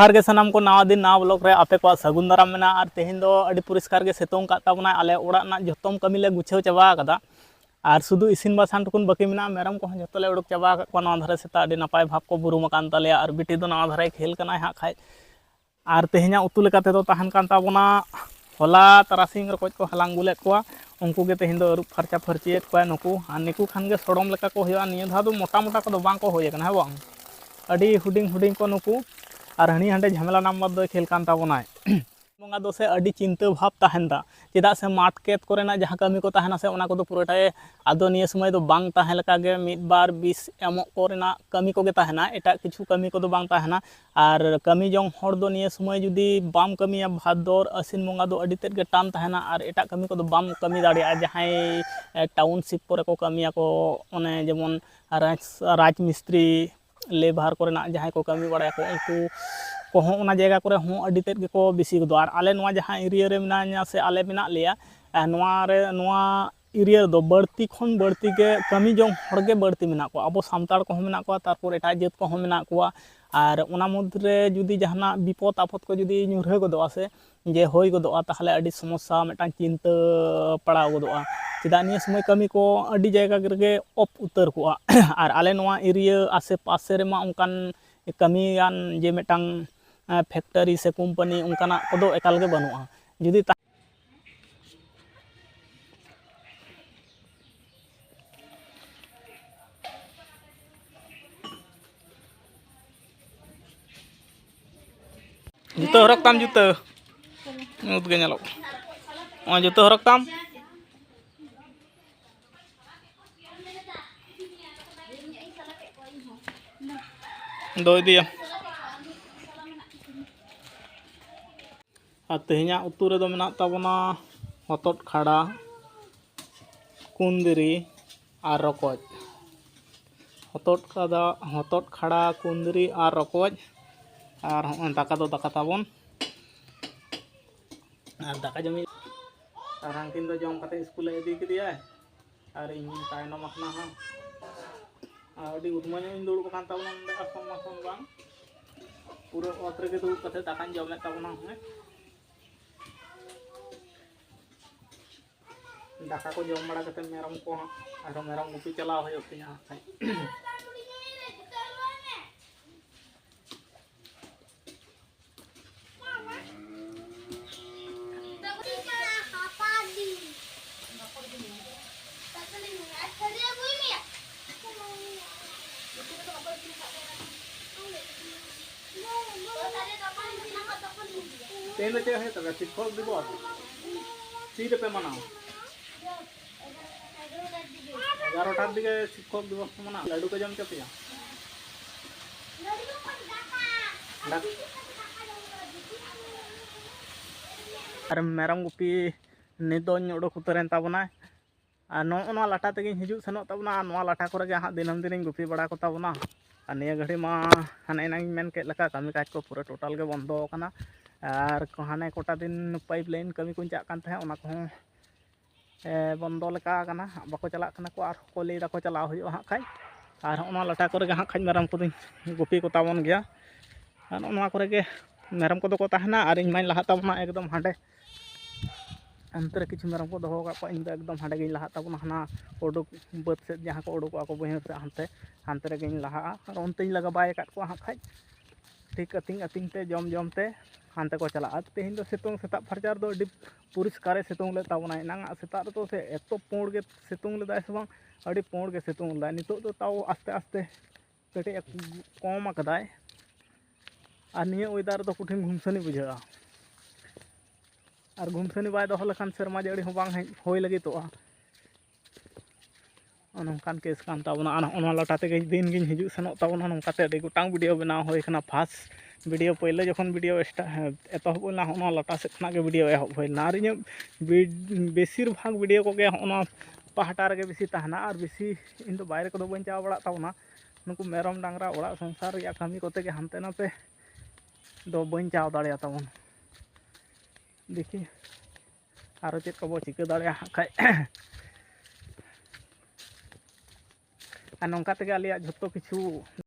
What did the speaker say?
car के सामान को नवा दिन नवा ब्लॉक रे आपे को सगुन दाराम मेना और तेहिन दो अडी परिष्कार के सेतों का ताबना आले ओड़ा ना जतम कमी ले गुछेव चाबा कदा और शुद्ध इसिन बासान टुकुन बाकी मेना मेरम को जतले उडुक चाबा को नवा धरे सेता अडी नपाय भाव को बुरुम कान तले और बिटी दो नवा धरे खेल कना हा खाय और तेहिना उतु लेका ते दो ताहन कान ताबना होला तरासिंग रकोज को हलांग गुलेत को उनको के तेहिन दो अरुप फरचा फरचियत को नुकु और निकु खान के सड़म लेका को होया निया धा दो मोटा मोटा को दो बांग को होय कना है बांग अडी हुडिंग हुडिंग को नुकु और हनी हांडे झमेला नाम दो खेल कान ताबनाय बंगा दो से अडी चिंता भाव ताहनदा चेदा से माठ केत कोरेना जहां कमी को ताहना से ओना को दो पुरोटाए आदो निये समय दो बांग ताहे लका गे मिद बार 20 एमो कोरेना कमी को गे ताहना एटा किछु कमी को दो बांग ताहना और कमी जोंग हर दो निये समय जुदी बाम कमिया भादर आसिन बंगा दो अडी तेद गे टान ताहना और एटा कमी को दो बाम कमी दाड़िया जहां टाउनशिप कोरे को कमिया को ओने जेमन राज मिस्त्री लेबर कोरेना जहां को कमी बड़ाया को उनको कोहों उना जगह करे हों अडी तेद को बेसी गदो और आले नोआ जहां एरिया रे मिनाया से आले मिना लिया नोआ एरिया दो बढ़ती खन बढ़ती के कमी जों हड़गे बढ़ती मिना को अब सामताड़ को मिना को तारपर एटा जात को मिना को और उना मध्य जुदी जहाना विपद आपद को जुदी ᱧᱩᱨᱦᱟᱹ गदोआ से जे होय गदोआ ताहले अडी समस्या मिटान चिंता पड़ा गदोआ चेदा निया समय कमी को अडी जगह रे ऑफ उतर कोआ और आले नोआ एरिया आसे पासे रे मा उनकान कमियान जे मिटान फैक्टरी से कंपनी उनकाना को एकाल गे बनुआ जुदी जुतो हरक ताम जुतो मुद गे नेलो जुतो हरक ताम दो दिया और तेहना उतु रे दो मेना ताबना हतट खाड़ा कुंदरी और रकोज हतट खाड़ा कुंदरी और रकोज और दाका दो दाका ताबन और दाका जमी और हांकिन दो जम कते स्कूल इदी किदिया और इन तायनम अखना हा अडी उदमन इन दुड़ बकान ताबना नंदे असम असम बांग पूरा ओत्र के दुड़ कते दाकान जमले ताबना है दाका को जम बड़ा कते मेरम को और मेरम गुपी चलाव होय तिया तेल चे है तबे शिक्षक दिवस सीट पे मनाओ 11टार दिके शिक्षक दिवस मना लाडू को जम चपिया और मेरम गुपी निदोन उडोक उतरेन ताबना और नो लाटा तेगिन हिजु सेनो ताबना नो लाटा करे गे हां दिनम दिन गुपी बड़ा को ताबना और निया घड़ी मा हाने नाई मेन के लका कमी काज को पूरा टोटल के बंद होना और हाने कोटा दिन पाइप लाइन कमी को चाक कान ओना को बंद लेका कना बाको चला कना को और को ले दाको चला हो हां खाय और ओना लाटा करे गे हां खाय मेरम को गुपी को ताबन गया और ओना करे गे मेरम को को ताहना और इन माइन लहा ताबना एकदम हांडे अंतर किछु मेरम को दोहो का इन एकदम हांडे गे लहा ताबना हाना उडुक बद से जहां को उडुक को बहिर से हांते हांते रे गे लहा और उनते लगा बाय काट को हां खाय ठीक अतिंग अतिंग ते जम जम ते हांते को चला तेहिन दो सितुंग सेता फरचार दो अडी पुरिस्कारे सितुंग ले ताबना नांगा सेता तो से एतो पोड़ गे सितुंग ले दाय से बांग अडी पोड़ गे सितुंग ले नितो तो ताव आस्ते आस्ते कटे कम आकदाय और निया वेदार दो कुठिन घुमसनी बुझा और घुमसनी बाय दो लखान शर्मा जड़ी हो बांग होय लगितोआ नौकान केस कान ताबना ओना लटाते गे दिन गिन हिजु सनो ताबना नौकाते अडी गोटांग वीडियो बनाव होय खना फास्ट वीडियो पहले जखन वीडियो एतहब ना ओना लटा से खना के वीडियो एहब होयना और इन बेसिर भाग वीडियो को गे ओना पहाटा रे बेसी ताहना और बेसी इन दो बाहर को दो बन चाव बड़ा ताबना नुकु मेरम डांगरा ओड़ा संसार या कमी कोते के हानते नाते दो बन चाव दाड़िया ताबन देखी और चेक को चिका दाड़िया खाय और नौका तेगे आलिया झोटो किछु